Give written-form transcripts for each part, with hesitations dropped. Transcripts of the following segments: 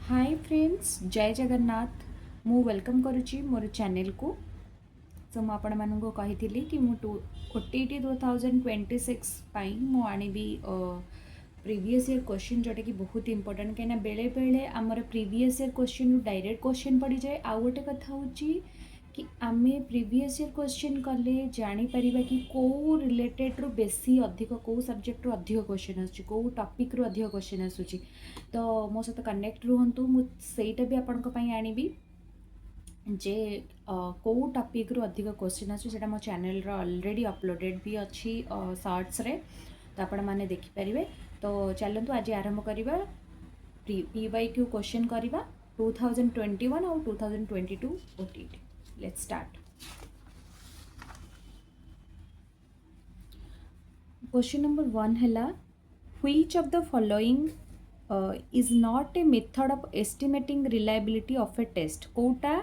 Hi friends जय जगन्नाथ मु welcome करुच्ची मोर channel को सो मु आपण मानक कही कि मु ओटीटी 2026 मु आनिबी प्रीवियस ईयर क्वेश्चन जोटा कि बहुत इंपोर्टेंट कहीं बेले बेले आमर previous year question direct question पड़ जाए आउ गोटे कथा होची कि आमे प्रीवियस ईयर क्वेश्चन कले जापर कि कौ रिलेटेड रू बेसी अधिक कौ सब्जेक्ट रू अधिक क्वेश्चन आसूँ कौ टॉपिक रू अधिक क्वेश्चन आसूँ तो मो सहित कनेक्ट रुहतु मुझे भी आपण आनिबी जे कौ टॉपिक रू अधिक क्वेश्चन आसूँ मो चैनल ऑलरेडी अपलोडेड भी अच्छी शॉर्ट्स रे तो आपण मैंने देखिपारे तो चलतु आज आरंभ करवा पीवाईक्यू क्वेश्चन करवा 2021 और 2022 OTT let's start question number 1 है which of the following is not a method of estimating reliability of a test कोटा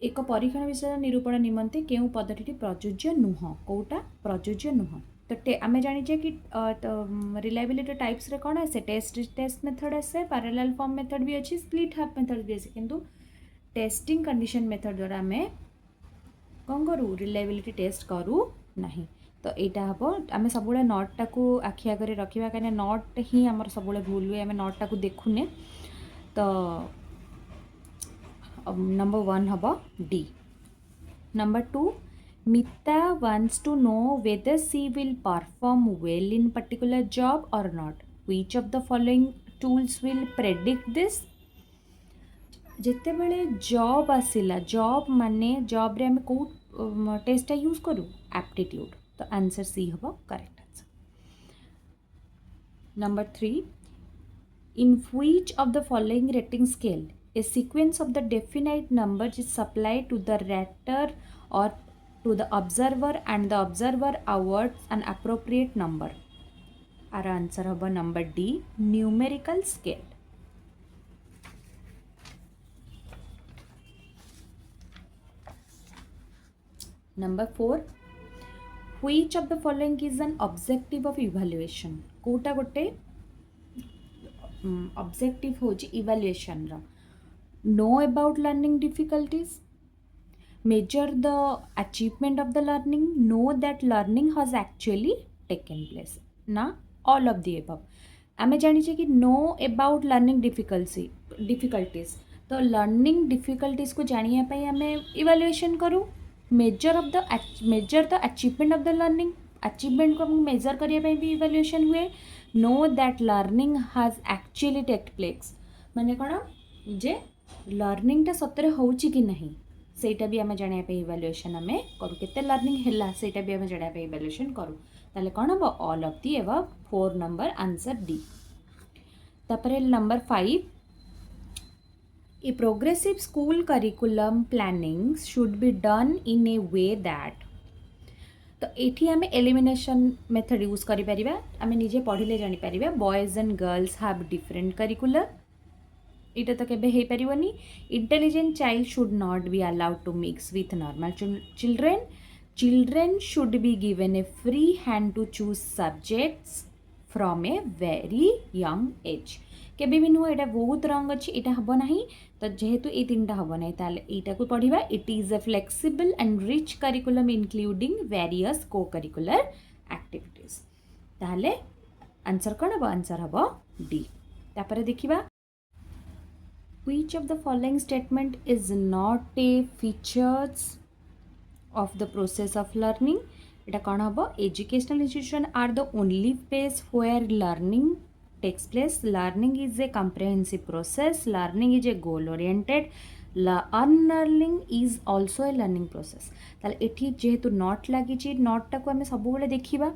एक परीक्षण विषय निरूपण निमंते केउ पद्धति प्रযোज्य नुह कोटा प्रযোज्य नुह तो आम जाचे कि रिलायबिलिटी टाइप्स रे कौन आसे टेस्ट मेथड आसे पैरेलल फॉर्म मेथड भी अच्छी स्प्लिट हाफ मेथड भी आसे किंतु टेस्टिंग कंडीशन मेथड द्वारा आम कौन करूँ रिलायबिलिटी टेस्ट करूँ नहीं तो यहाँ हम आम सब नट को आखि आगे रखा कहीं नट ही आम सब भूल हुए आम नट टाक देखुने तो नंबर 1 हम D number 2 Mita wants to know whether she will perform well in particular job or not. Which of the following tools will predict this? जिते बड़े जॉब आसिला जॉब माने जॉब रे हम को टेस्ट यूज करूँ एप्टीट्यूड तो answer C हम correct answer number 3 in which of the following rating scale a sequence of the definite numbers is supplied to the rater or to the observer and the observer awards an appropriate number our answer hoba number D numerical scale number 4 which of the following is an objective of evaluation कोटा गोटे objective होची evaluation रा know about learning difficulties measure the achievement of the learning know that learning has actually taken place ना all of the above आमे जानिछे कि know about learning difficulties तो learning difficulties को जानिया पई आमे evaluation करू measure the achievement of the learning achievement को मेजर करिया पई भी evaluation हुए know that learning has actually take place माने कोन जे लर्निंग टा सतरे होउची कि नहीं सेटा भी आमे जानिया पे इवैल्यूएशन आमे करू केते लर्निंग हैला सेटा भी आमे जानिया पे इवैल्यूएशन करू ताले कोन हो all of the above 4 number answer D तापरे number 5 a progressive school curriculum planning should be done in a way that तो ये आम एलिमिनेशन मेथड यूज करें आम निजे पढ़ले जापर boys and girls have different curricular यहाँ तो केबे हो पारिबनी intelligent child should not be allowed to mix with normal children should be given a free hand to choose subjects from a very young age केबे भी नुह यहाँ बहुत रंग अच्छी यहाँ हम ना तो जेहेतु ये तीन टा हम ना यहाँ को पढ़ा it is A flexible and rich curriculum including various को करिकुलर एक्टिविटीज ताहले आंसर कौन हम आंसर हम डी तापर देखिबा which of the following statement is not a features of the process of learning এটা কোন হবো educational institution are the only place where learning takes place learning is a comprehensive process learning is a goal oriented unlearning is also a learning process ताले एठी जेहेतु not लागिची not टाको आमे सब बेले देखिबा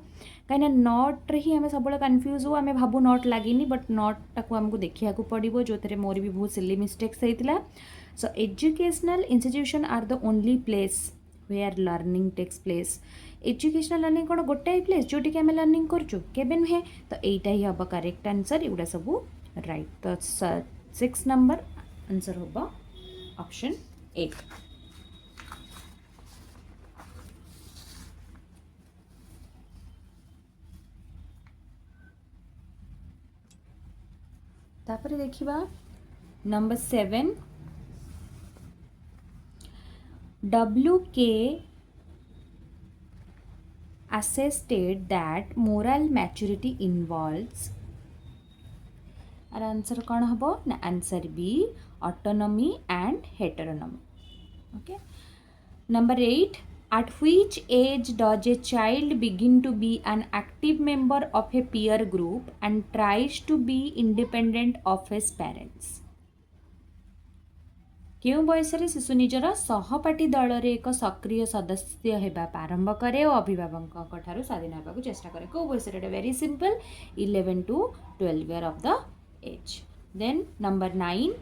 कहीं नॉट रे ही आमे सब बेले कंफ्यूज हो आमे भाबू नॉट लागिनी बट नॉट टाको हमको देखिया को पड़िबो जोतरे मोर भी बहुत सिली मिस्टेक्स हेतिला so educational institution are the only place where learning takes place educational learning कौन गोटे प्लेस जोटी कि आम लर्निंग करचु केबे नुहे तो यहीटा ही हम करेक्ट आंसर एगुड़ा सब राइट तो 6 नंबर आंसर हम ऑप्शन ए तापर देखिबा number 7 WK assested that moral maturity involves आर आंसर कौन हम ना answer B autonomy and heteronomy. Okay. Number 8 at which age does a child begin to be an active member of a peer group and tries to be independent of his parents. केउं बयसरे शिशु निजर सहपाठी दल रे एक सक्रिय सदस्य हेबा आरंभ करे और अभिभावक ठारू स्वाधीन होगा चेष्टा करे. कौ बयसरे एटा very simple 11 to 12 year of the age. Then number 9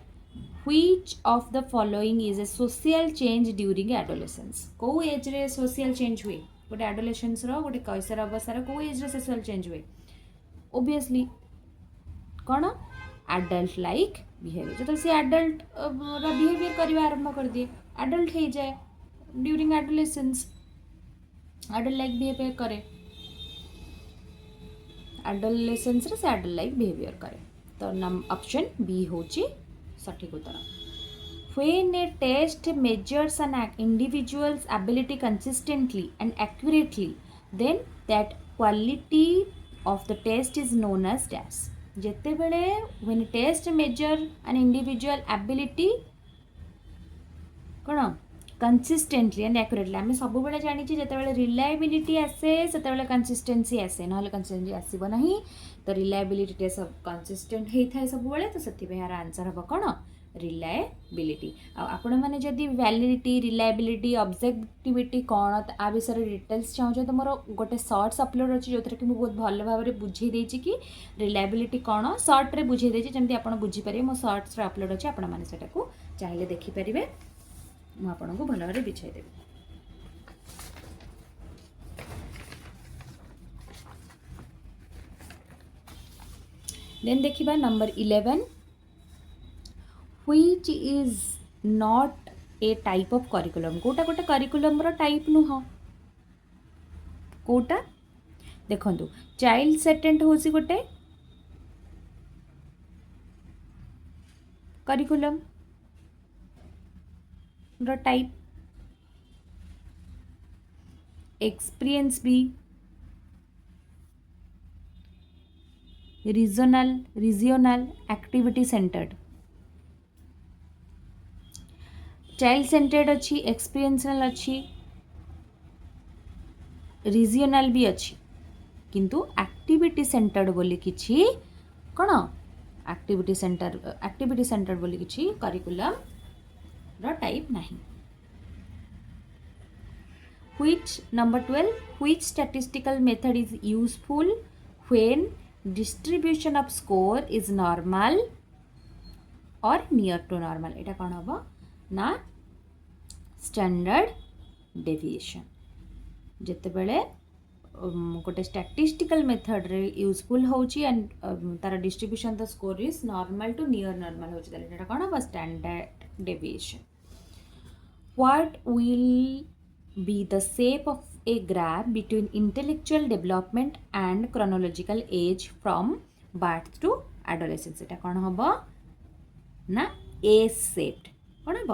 which of the following is a social change during adolescence. कौ एज रे social change हुए गोटे adolescence रो गोटे कैसर अवस्था कौ एज रे social change हुए obviously कौन adult like बिहेवियर जो सी एडल्ट बिहेवियर करवा आरंभ कर दिए एडल्ट हो जाए during adolescence adult like behaviour करे एडोलेसेंस रे से एडल्ट लाइक बिहेवियर करे. तो ऑप्शन बी होची सठिक उत्तर. When a test measures an individual's ability consistently and accurately, then that quality of the test is known as dash. जेते बेले when test measure an individual ability कौन consistently and accurately आम सब बेले जानी जिते बेले रिलायबिलिटी आसे से कंसिस्टेंसी आसे ना कंसिस्टेंसी आसब ना. तो रिलायबिलिटी टेस्ट कंसिस्टेंट होता है सब बेले. तो से यार आंसर हम कौन रिलायबिलिटी. आपण मैंने जदि वैलिडिटी रिलायबिलिटी ऑब्जेक्टिविटी कौन आ विषय डिटेल्स चाहूँ तो मोर गोटे सर्ट्स अपलोड अच्छी जो थी बहुत भल भाव में बुझे देछि कि रिलायबिलिटी कौन सर्ट्रे बुझे देछि जमती आपण बुझीपारे. मो सर्ट्स अपलोड अच्छे आपण मैंने सेटा चाहिए देखिपारे मुझे आपको भल भाव बुझाईदेवी. देन देखिबा number 11 which is not a type of curriculum. कोटा गोटे करिकुलम रो टाइप नुह कोटा देखंतु चाइल्ड सेटेंट होसी गोटे करिकुलम रो टाइप. एक्सपीरियंस भी regional activity centred. Child centred अच्छी एक्सपीरियंसनल अच्छी रीजनल भी अच्छी किंतु एक्टिविटी सेंटर्ड बोली किछि कौन एक्टिविटी सेंटर्ड बोली किछि करिकुलम रो टाइप नहीं. Which number 12 which statistical method is useful when distribution of score is normal or near to normal. एटा कौन हम ना स्टैंडर्ड डेविएशन. जिते बेले गोटे स्टैटिस्टिकल मेथड रे यूजफुल होची एंड तार distribution the score is normal to near normal होची ताले एटा कौन हम standard deviation. What will be the shape of a graph between intellectual development and chronological age from birth to adolescence. एटा कौन हम ना S shaped. कौन हम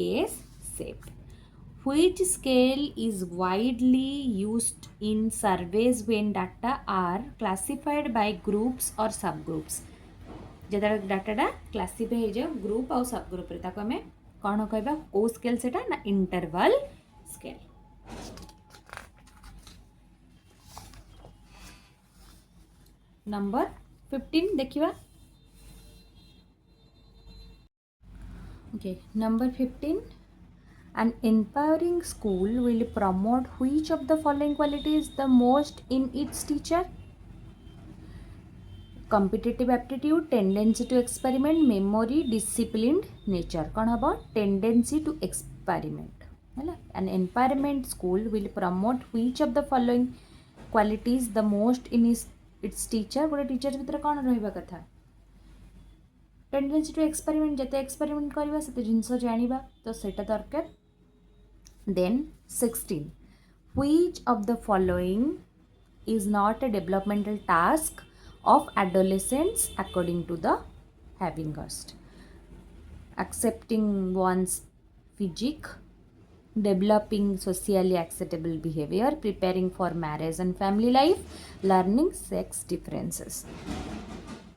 S shaped. Which scale is widely used in surveys when data are classified by groups or subgroups. जदा data classify हो जाए group और subgroup रे ताको हमें कौन कहबा को स्केल सेटा ना इंटरवल स्केल. नंबर 15 देखिबा. Okay number 15 an empowering school will promote which of the following qualities the most in its teacher. competitive aptitude, tendency to experiment, memory, disciplined nature. कौन हम tendency to experiment. An empowerment school will promote which of the following qualities the most in its teacher. गोटे teacher भितर कौन रहिबा कथा tendency to experiment जते experiment करबा सेते जिंस जानिबा तो सेटा दरकार. Then 16 which of the following is not a developmental task of adolescents according to the having gust. Accepting one's physique, developing socially acceptable behavior, preparing for marriage and family life, learning sex differences.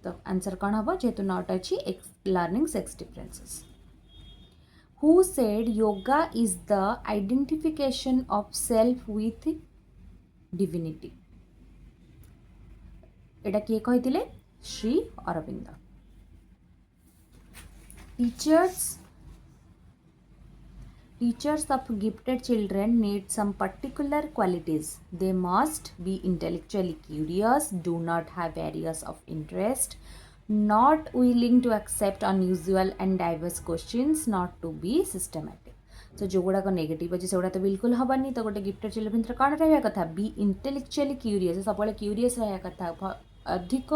The answer कौन हबो जेतु not अछि learning sex differences. Who said yoga is the identification of self with divinity? एटा किए कहिथिले Shri Arvind. Teachers of gifted children need some particular qualities. They must be intellectually curious, do not have areas of interest, not willing to accept unusual and diverse questions, not to be systematic. So जो गुड़ाक negative अच्छे से तो बिल्कुल हबानी. तो गोटे gifted children भितर कौन रहा कथा बी इंटेलेक्चुअली क्यूरीयस सब क्यूरीयस रहा कथा अधिक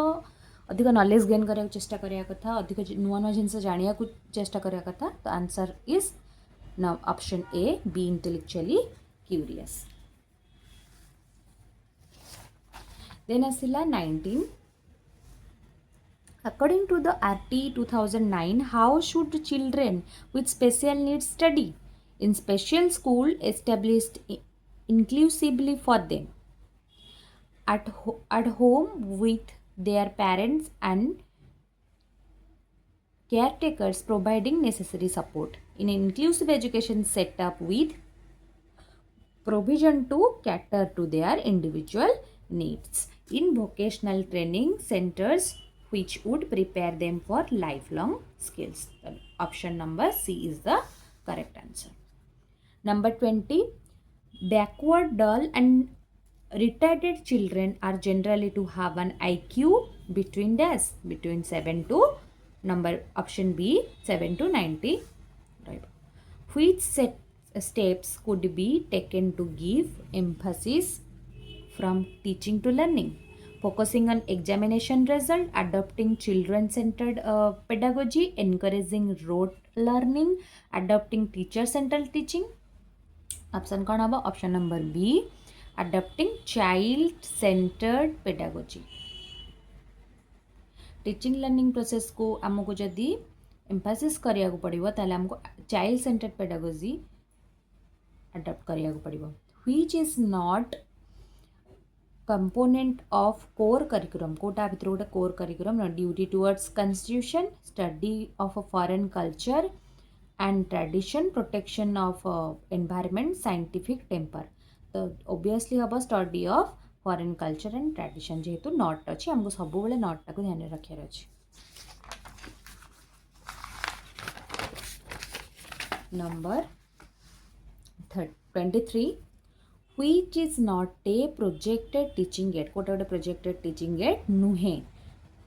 अधिक नॉलेज गेन करने चेष्टा करा कथा अधिक नुआ नुआ जिन जाना चेष्टा करा कथा. तो answer is now option A, be intellectually curious. Then asila 19. According to the RT 2009, how should children with special needs study? In special school established inclusively for them. At home with their parents and caretakers providing necessary support. In an inclusive education setup with provision to cater to their individual needs. In vocational training centers which would prepare them for lifelong skills. Option number C is the correct answer. Number 20. Backward, dull and retarded children are generally to have an IQ between 7 to number option B 7 to 90. Right. Which steps could be taken to give emphasis from teaching to learning? Focusing on examination result, adopting children-centered pedagogy, encouraging rote learning, adopting teacher-centered teaching. Option कौन हबो? Option number B, adopting child-centered pedagogy. Teaching learning process को आमको जदि एम्फासिस करिया को पड़िबो ताले हमको child centred pedagogy adopt करिया को पड़िबो. Which is not component of core curriculum. कोटा भितर गोटे core curriculum duty towards constitution, study of a foreign culture and tradition, protection of environment, scientific temper. तो ऑब्वियसली हम study of foreign culture and tradition जेहेतु not अच्छी हमको सब बेले नॉट टाक ध्यान रखार अच्छे. Number 23. Which is not a projected teaching aid. कोटा गोटे प्रोजेक्टेड टीचिंग एड नुहे.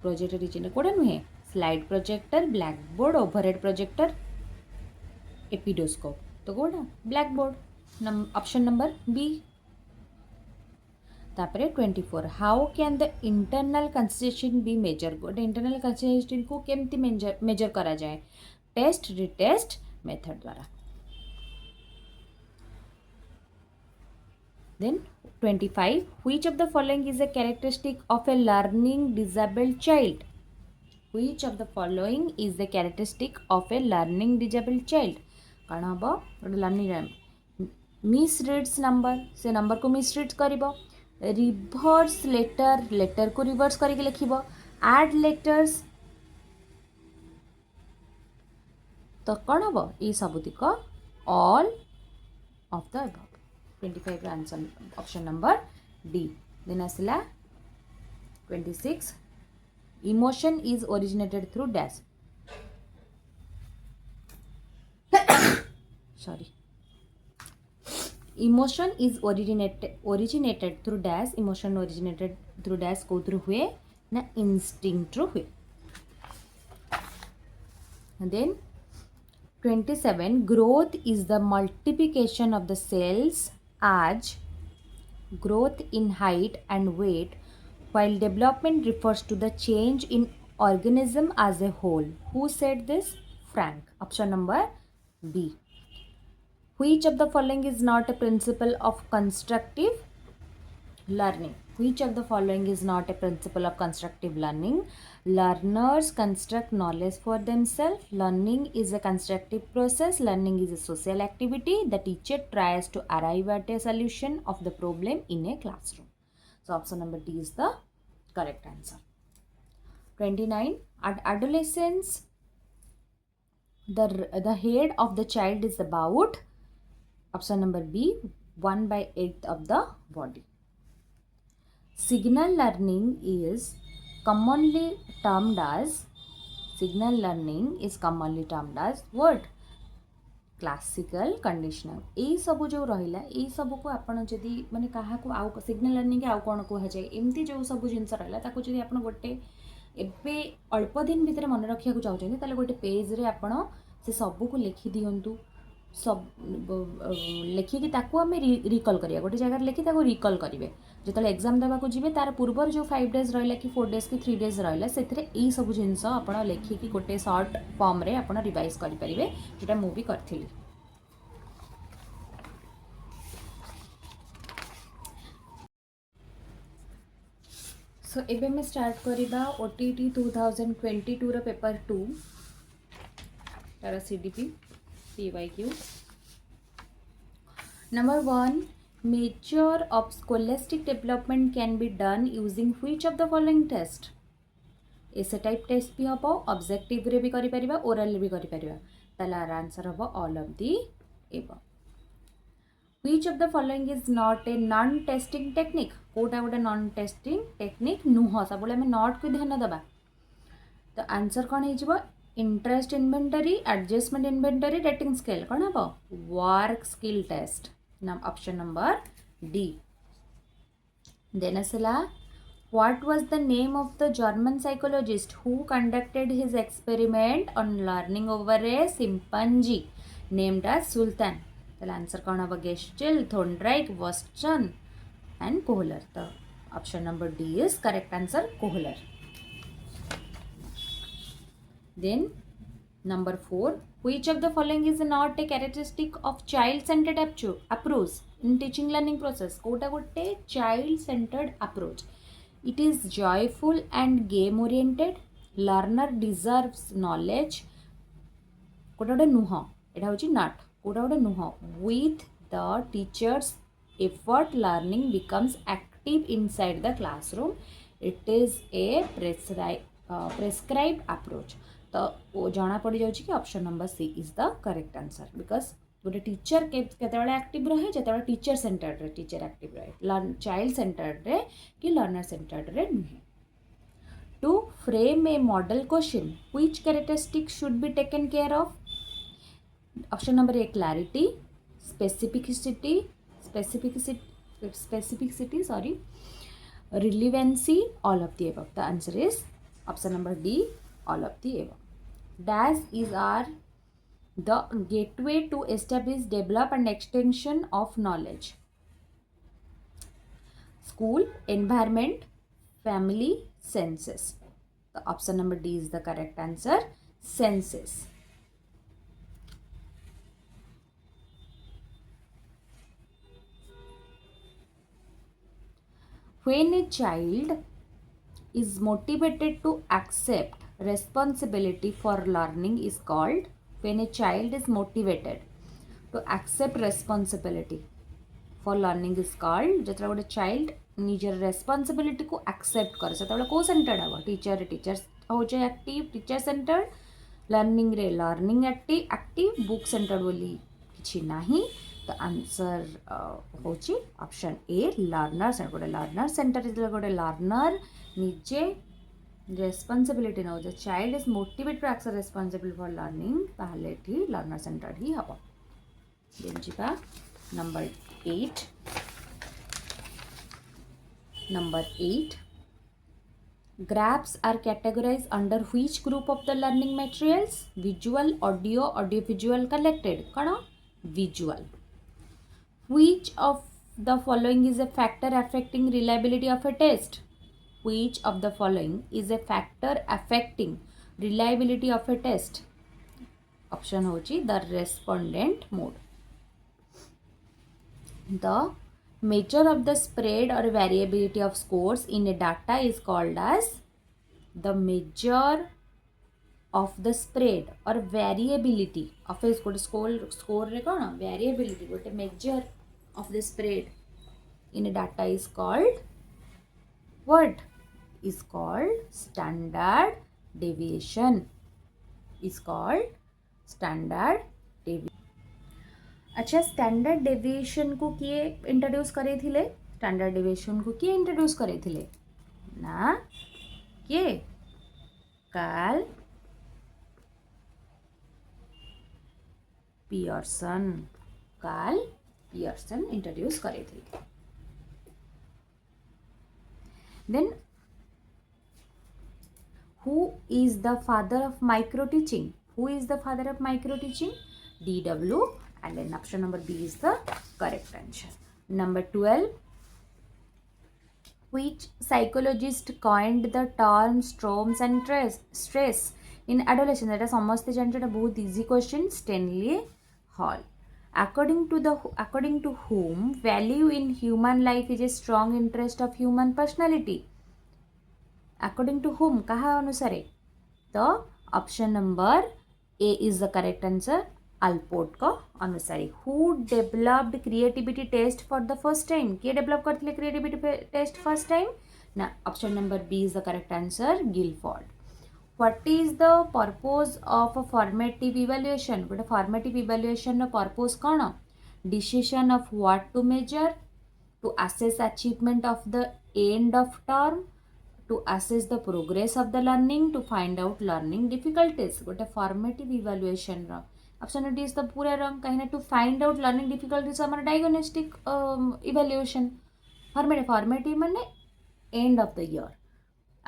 प्रोजेक्टेड टीचिंग एड कोटा नुहे. Slide projector, black board, overhead projector, epidiascope. तो कोटा black board. Option number B. तापरे 24. How can the internal consistency be measure. गोटे internal consistency को केमती मेजर करा जाए? टेस्ट रिटेस्ट मेथड द्वारा. Then 25. Which of the following is a characteristic of a learning disabled child? Which of the following is the characteristic of a learning disabled child? कौन हम गोटे learning misreads number से number को misread करिबो. Reverse letter को reverse करके लिखिबो. Add letters. तो कौन हम ये सबुतिक all of the above. 25 answer option number D. Then आसला 26. Emotion is originated through dash. Sorry. Emotion is originated through dash. Emotion originated through dash को थ्रू हुए ना इंस्टिंक्ट थ्रू हुए. Then 27. Growth is the multiplication of the cells as growth in height and weight, while development refers to the change in organism as a whole. Who said this? Frank. Option number B. Which of the following is not a principle of constructive learning? Which of the following is not a principle of constructive learning? Learners construct knowledge for themselves. Learning is a constructive process. Learning is a social activity. The teacher tries to arrive at a solution of the problem in a classroom. So option number D is the correct answer. 29. At adolescence, the head of the child is about, option number B, 1/8 of the body. Signal learning is commonly termed as, signal learning is commonly termed as what? Classical conditional यही सब जो रहा यही सब को आपण जदि माने काहाको आउ सिग्नल लर्निंग आउ कौन कहुए एमती जो सब जिनस रहा जदि आप गोटे ଏବେ ଅଳ୍ପ ଦିନ ଭିତରେ ମନେ ରଖିବାକୁ ଚାହୁଁଛନ୍ତି ତାହେଲେ ଗୋଟେ ପେଜ୍ରେ ଆପଣ ସେ ସବୁକୁ ଲେଖି ଦିଅନ୍ତୁ। ଲେଖିକି ତାକୁ ଆମେ ରିକଲ୍ କରିବା, ଗୋଟେ ଜାଗାରେ ଲେଖି ତାକୁ ରିକଲ୍ କରିବେ। ଯେତେବେଳେ ଏକ୍ଜାମ୍ ଦେବାକୁ ଯିବେ ତାର ପୂର୍ବରୁ ଯେଉଁ 5 ଡେଜ୍ ରହିଲା କି 4 ଡେଜ୍ କି 3 ଡେଜ୍ ରହିଲା ସେଥିରେ ଏଇସବୁ ଜିନିଷ ଆପଣ ଲେଖିକି ଗୋଟେ ସର୍ଟ ଫର୍ମରେ ଆପଣ ରିଭାଇଜ୍ କରିପାରିବେ, ଯେଉଁଟା ମୁଁ ବି କରିଥିଲି। सो एबे मैं स्टार्ट करिबा ओटीटी 2022 रो पेपर 2 तारा CDP PYQ. Number 1, measure of scholastic development can be done using which of the following test. Essay type test भी हम ऑब्जेक्टिव रे भी करि परिबा, ओरल भी करि परिबा, ताला आंसर हम all of the above. Which of the following is not a non-testing technique? कोटा गोटे नॉन टेस्टिंग टेक्निक नुह, सब आम नॉट को ध्यान देवा। तो आंसर कौन हो? Interest inventory, adjustment inventory, rating scale कौन हम? Work skill test, option number D. Then आसला, what was the name of the German psychologist who conducted his experiment on learning over a chimpanzee named as Sultan? तो answer कौन हम? Gestalt, Thorndike, वॉस्टन and Kohler. तो option number D is correct answer, Kohler. Then number 4, which of the following is not a characteristic of child centred approach in teaching learning process. कोटा गोटे child centred approach. It is joyful and game oriented, learner deserves knowledge, कोटा गोटे नुह, एटा होची not, कोटा गोटे नुह। With the teacher's effort learning becomes active inside the classroom, it is a prescribed approach. तो जना पड़ जाऊँ कि option number C is the correct answer, because गोटे टीचर केतबेले एक्टिव रहे जितेबाला टीचर सेंटर्ड रे टीचर एक्टिव रहे, चाइल्ड सेंटर्ड रे कि लर्नर सेंटर्ड रे नुहे। To frame a model question, which characteristic should be taken care of? Option number A, clarity, specificity, sorry, relevancy, all of the above. The answer is option number D, all of the above. Dash is the gateway to establish, develop and extension of knowledge. School, environment, family, senses. The option number D is the correct answer, senses. When a child is motivated to accept responsibility for learning is called, when a child is motivated to accept responsibility for learning is called, जतरा गोटे child निजर responsibility को accept करे से को centred हम? Teacher हो active, teacher centred, learning रे learning active, book centred बोली किछि नाही। तो आंसर होची ऑप्शन ए, लर्नर सेंटर। गोटे लर्नर सेंटर गोटे लर्नर निजे रेस्पॉन्सिबिलिटी नौ, child is motivated to accept responsibility for learning, ताहले एठी लर्नर सेंटर ही हम। देन जिबा number 8। Number 8, graphs are categorized under which group of the learning materials? Visual, audio, audiovisual, collected, कौन? Visual. Which of the following is a factor affecting reliability of a test? Which of the following is a factor affecting reliability of a test? Option होची the respondent mode. The measure of the spread or variability of scores in a data is called as the measure of the spread or variability of a score रे कौन variability गोटे measure of the spread in a data is called what? Is called standard deviation. Is called standard deviation. अच्छा standard deviation को किए introduce करे थिले? Standard deviation को किए इंट्रोड्यूस करे थिले? ना किए? Karl Pearson. Karl Pearson introduce करे थिले. Then who is the father of micro teaching? Who is the father of micro teaching? DW, and then option number B is the correct answer. Number 12. Which psychologist coined the term storms and stress in adolescence? That is समस्ते जानते हैं बहुत easy question. Stanley Hall. According to whom value in human life is a strong interest of human personality? According to whom कहा अनुसारे? तो option number A is the correct answer. Alport को अनुसारी. Who developed creativity test for the first time? किए develop करते creativity test first time? ना option number B is the correct answer. Guilford. What is the purpose of a formative evaluation? गोटे formative evaluation ର purpose कौन? Decision of what to measure, to assess achievement of the end of term, to assess the progress of the learning, to find out learning difficulties. गोटे formative evaluation ର option D is the पूरा रंग कहीं ना to find out learning difficulties आम diagnostic evaluation formative माने end of the year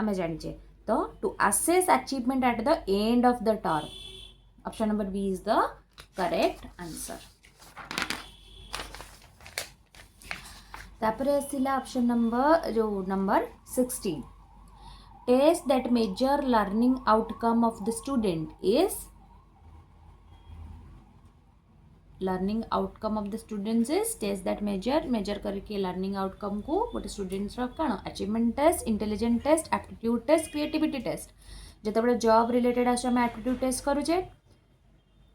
आम जाने तो to assess achievement at the end of the term. Option number B is the correct answer. तापर आसिला option number 16. Test that measure learning outcome of the student is learning outcome of the students is test that measure करके learning outcome को गोटे students कौन achievement test, intelligent test, aptitude test, creativity test. जिते job related आस aptitude test करुचे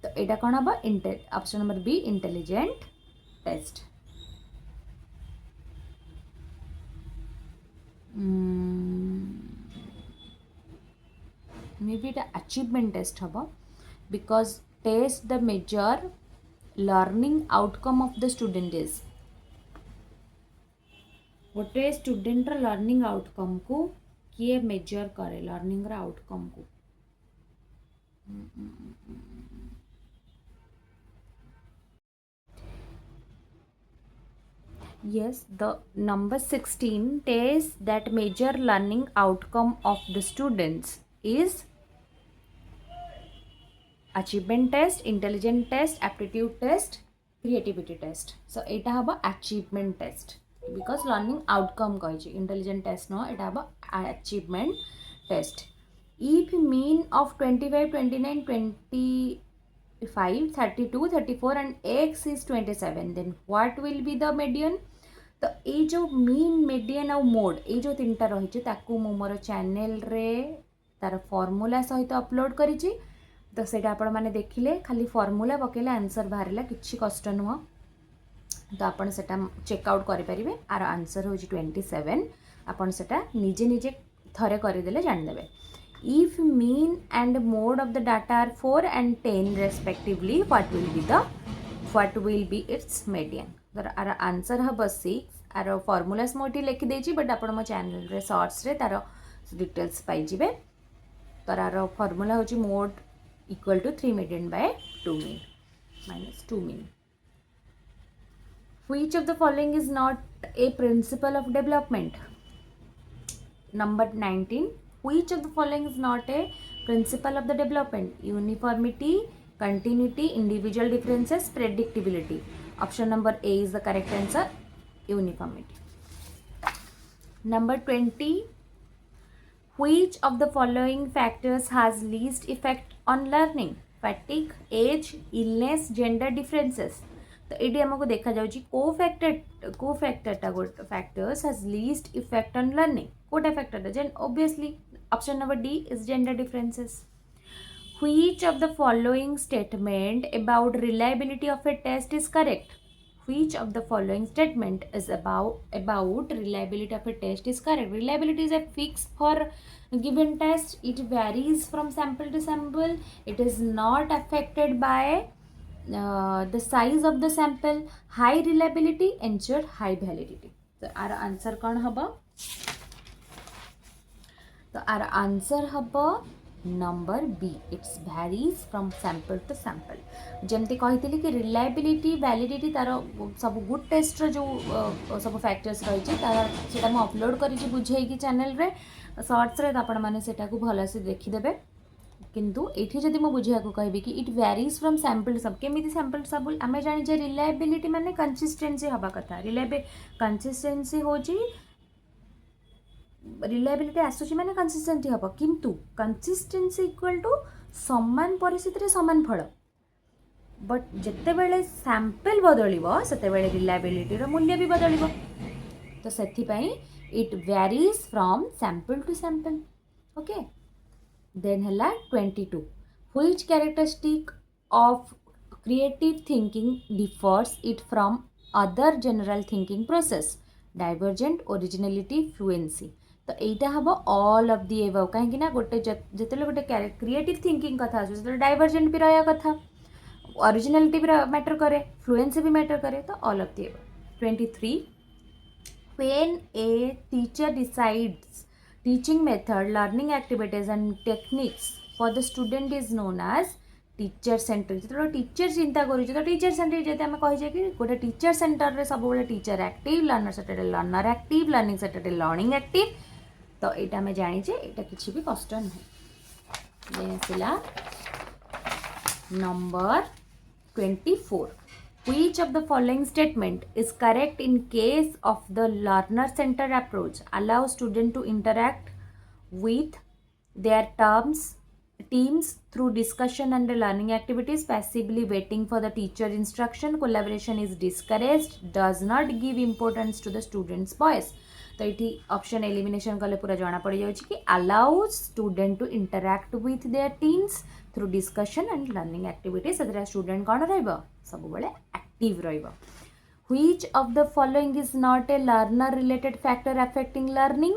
तो यहाँ कौन हम option number B intelligent test. Maybe इटा अचीवमेंट टेस्ट हम because test the measure learning outcome of the student is गोटे स्टूडेंट लर्निंग आउटकम को किए मेजर करे लर्निंग आउटकम को. Yes, the number 16 tests that measure learning outcome of the students is achievement test, intelligence test, aptitude test, creativity test. So এটা হবা achievement test because learning outcome কইছি intelligence test no এটা হবা achievement test. If mean of 25, 29, 25, 32, 34 and x is 27 then what will be the median? तो ये जो mean median आउ mode ये जो तीन टा रही ताकू मु मोर चैनल रे तार फॉर्मूला सहित अपलोड करिछि. तो सेटा आपण माने देखिले खाली फॉर्मूला पकेले आंसर बाहरला किछि कष्ट नुह. तो आपण सेटा चेकआउट करि परिबे. आर आंसर हो 27. आपण सेटा निजे निजे थरे करि देले जानि देबे. If mean and mode of the data are 4 and 10 respectively what will be its median? तर आर आंसर हम 6. आर फॉर्मूलास मोटी लिखि देछि बट आपण मो चैनल रे शॉर्ट्स रे तार डिटेल्स पाई जिवे. तर आर फॉर्मूला होछि mode equal to 3 median by 2 mean minus 2 mean. Which of the following is not a principle of development? Number 19. Which of the following is not a principle of the development? Uniformity, continuity, individual differences, predictability. Option number A is the correct answer. Uniformity. Number 20. Which of the following factors has least effect on learning? Fatigue, age, illness, gender differences. तो ये हमको देखा जाउची को factors has least effect on learning. कोटा factor जेन obviously Option number D is gender differences. Which of the following statement about reliability of a test is correct? Which of the following statement is about reliability of a test is correct? Reliability is a fix for a given test. It varies from sample to sample. It is not affected by the size of the sample. High reliability ensure high validity. So our answer कौन हबा? तो आर answer हम number B. It's varies from sample to sample. जमती कही कि reliability validity तार सब गुड टेस्ट जो सब फैक्टर्स रही है अपलोड कर बुझे चैनल रे शॉर्ट्स रे आपण मैंने भलसे देखीदे. किंतु ये जदि मुझे बुझा कहबी कि इट वैरीज फ्रॉम सैंपल सब केमी सैंपल सब आम जाने रिलायबिलिटी माने कंसिस्टेंसी हवा कथा. कंसिस्टेंसी हो रिलायबिलिटी आसूची माने कंसिस्टेंसी हम किंतु कंसिस्टेंसी इक्वल टू समान परिस्थिति समान फल. बट जिते बेले सैंपल बदल से रिलायबिलिटी मूल्य भी बदल. तो से it varies from sample to sample. Okay. Then है 22. Which characteristic of creative thinking differs it from other general thinking process? Divergent, originality, fluency. तो यहाँ हम ऑल ऑफ दी एबव. कहीं गोटे जिते गोटे क्रिएटिव थिंकिंग कथा आस डाइवर्जेंट भी रहा कथा, ओरिजिनलिटी भी मैटर करे, फ्लुएंसी भी मैटर करे. तो all of the above. 23. When a teacher decides teaching method, learning activities and techniques for the student is known as teacher centric. जो टीचर चिंता करुचे तो टीचर सेंट्रिक जब आम कहे कि गोटे टीचर सेंटर रे सब teacher active, learner centre learner active, learning centre learning active. तो यहाँ आम जाचे यहाँ किसी भी कष्ट ना. Number 24. Which of the following statement is correct in case of the learner centered approach? Allow student to interact with their teams through discussion and learning activities, passively waiting for the teacher instruction, collaboration is discouraged, does not give importance to the student's voice. तो ये option elimination कले पूरा जना पड़ जाए कि allow student to interact with their teams through discussion and learning activities. से student कौन सब बेले एक्टिव रहिबा. Which of the following is not a learner related factor affecting learning?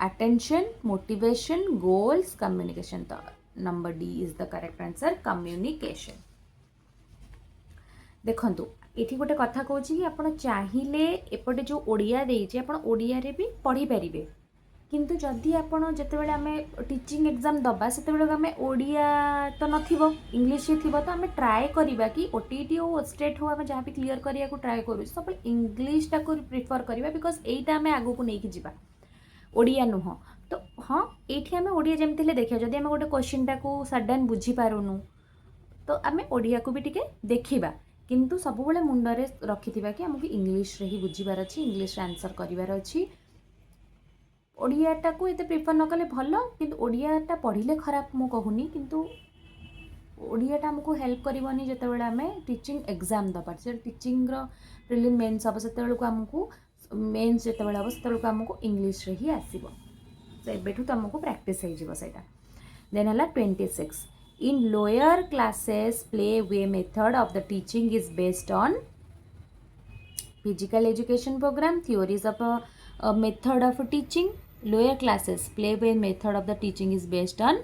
Attention, motivation, goals, communication. तो number D is the correct answer, communication. देखंतु ये गोटे कथा कहूँ कि आप चाहिए एपटे जो ओडिया देइछे आपण ओडिया रे भी पढ़ी पारिबे. किंतु जदि आपण जेतेबेले आमे टीचिंग एग्जाम दबा सेतेबेले आमे ओडिया तो नथिबो, इंग्लिश ही थिबो. तो आमे ट्राए करिबा कि ओटीटी हो स्टेट हो आमे जहाँ भी क्लियर करिया को ट्राए करू सब इंग्लिश टाको प्रिफर करिबा. बिकॉज एटा आमे आगो को नेकी जिबा, ओडिया नुह. तो हाँ ये आमे ओडिया जेमति ले देखिया जदि आमे गोटे क्वेश्चन टाको सडन बुझी पारुनु तो आमे ओडिया को भी टिके देखिबा. किंतु सबुबले मुंडरे रखिथिबा कि हमको इंग्लिश रे ही बुझीबार अछि, इंग्लिश रे आंसर करिवार अछि. ओडियाटा को एते प्रिफर न कले भल, किंतु ओडियाटा पढ़िले खराब मु कहूनी. किंतु ओडियाटा हमको हेल्प करबनी जेतेबेले आमे टीचिंग एग्जाम दबा. से टीचिंग रो प्रिलिम मेंस अब सेतेबेले को हमको मेंस जेतेबेले अब सेतेबेले को हमको इंग्लिश रे ही आसीबो. से बेठू तो हमको प्रैक्टिस हे जिवो सेटा. देन हला 26. In lower classes, play way method of the teaching is based on physical education program, theories of a method of teaching. Lower classes, play way method of the teaching is based on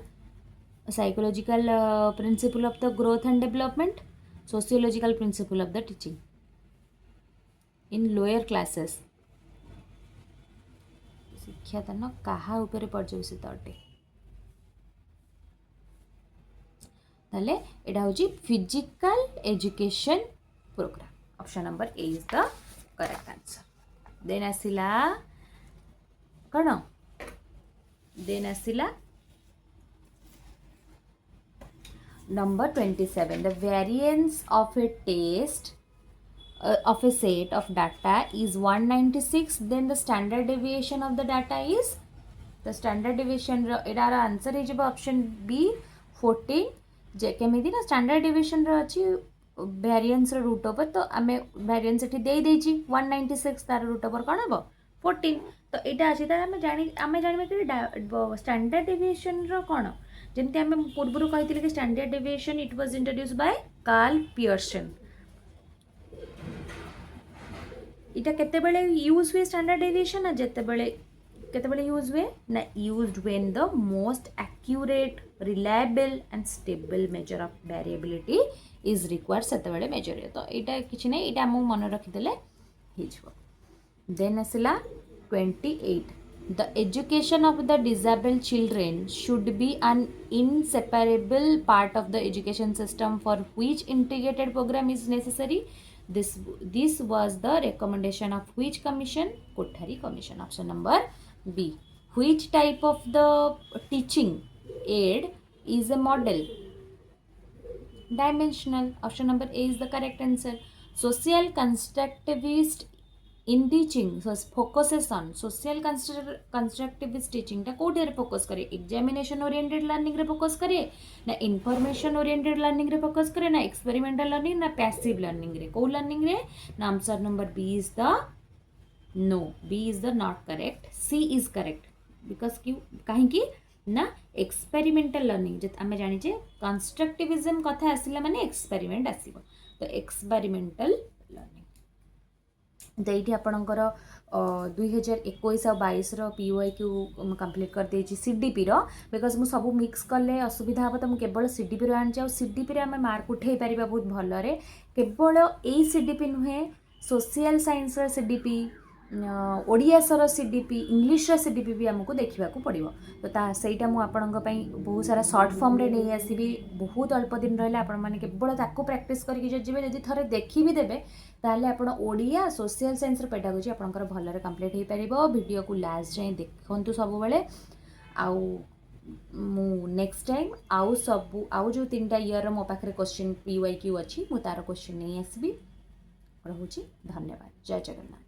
psychological principle of the growth and development, sociological principle of the teaching. In lower classes, शिक्षादान कहा उपरे पर्यवसित अटे? ताले एटा होची physical education programme. Option number A is the correct answer. Then आसिला कौन? Then आसिला number 27. The variance of a test of a set of data is 196. Then the standard deviation of the data is, the standard deviation एटार answer हो option B 14. जे केमिति ना standard division रो अछि variance रो root over. तो आमे variance एठी दे देछि 196 तार रूट ओवर कोन हबो 14. तो यहाँ अच्छी आम जानवा कि स्टैंडर्ड डेविएशन कौन जमी आम पूर्व कही कि standard deviation it was introduce by Karl Pearson इटा केतेबेले यूज हुए स्टैंडर्ड डेविएशन ना जेतेबेले केतेबेले यूज हुए ना used when the most accurate reliable and stable measure of variability is required सेतेबेले मेजर तो यहाँ किछि नै यहाँ आम मन रखिदेले हिजो देन आसला 28 the education of the disabled children should be an inseparable part of the education system for which integrated program is necessary this was the recommendation of which commission Kothari commission option number B which type of the teaching aid is a model dimensional option number A is the correct answer social constructivist in teaching so focuses on social constructivist teaching टा कोठी रे focus करे examination oriented learning रे focus करे ना information oriented learning रे focus करे ना एक्सपेरिमेंटल लर्निंग ना पैसिव लर्निंग रे को लर्निंग रे ना answer number B is the no B is the not correct C is correct because क्यों कहीं ना एक्सपेरिमेंटल लर्निंग जे आमे जानि जे कंस्ट्रक्टिविज्म कथा आसिला माने एक्सपेरिमेंट आसीबो तो एक्सपेरिमेंटल लर्निंग तो ये आपणकर 2021 और 22 PYQ कंप्लीट कर देछि CDP रो बिकॉज मु सब मिक्स कले असुविधा हम तो मुझे केवल CDP रो आनी आ CDP रे आम मार्क उठे पार बहुत भलरे केवल यही CDP नुहे social science CDP ओडियासर CDP English CDP भी आमको देखा पड़ो तो सहीटा मुझे बहुत सारा सर्ट फॉर्म रे नहीं आसबि बहुत अल्प दिन रहा आपण मैंने केवल ताको प्रैक्टिस करके जो जी जब थे देखी भी देवे ताहले आपण ओडिया सोशल साइंस पेडागोजी आपंकर भलरे कंप्लीट हो पार वीडियो को लास्ट जाए देखु सब बेले आउ मु नेक्स्ट टाइम आउ सब आउ जो 3टा ईयर मो पाखे क्वेश्चन PYQ अच्छी मु तार क्वेश्चन नहीं आसबि। रहुछि धन्यवाद। जय जगन्नाथ।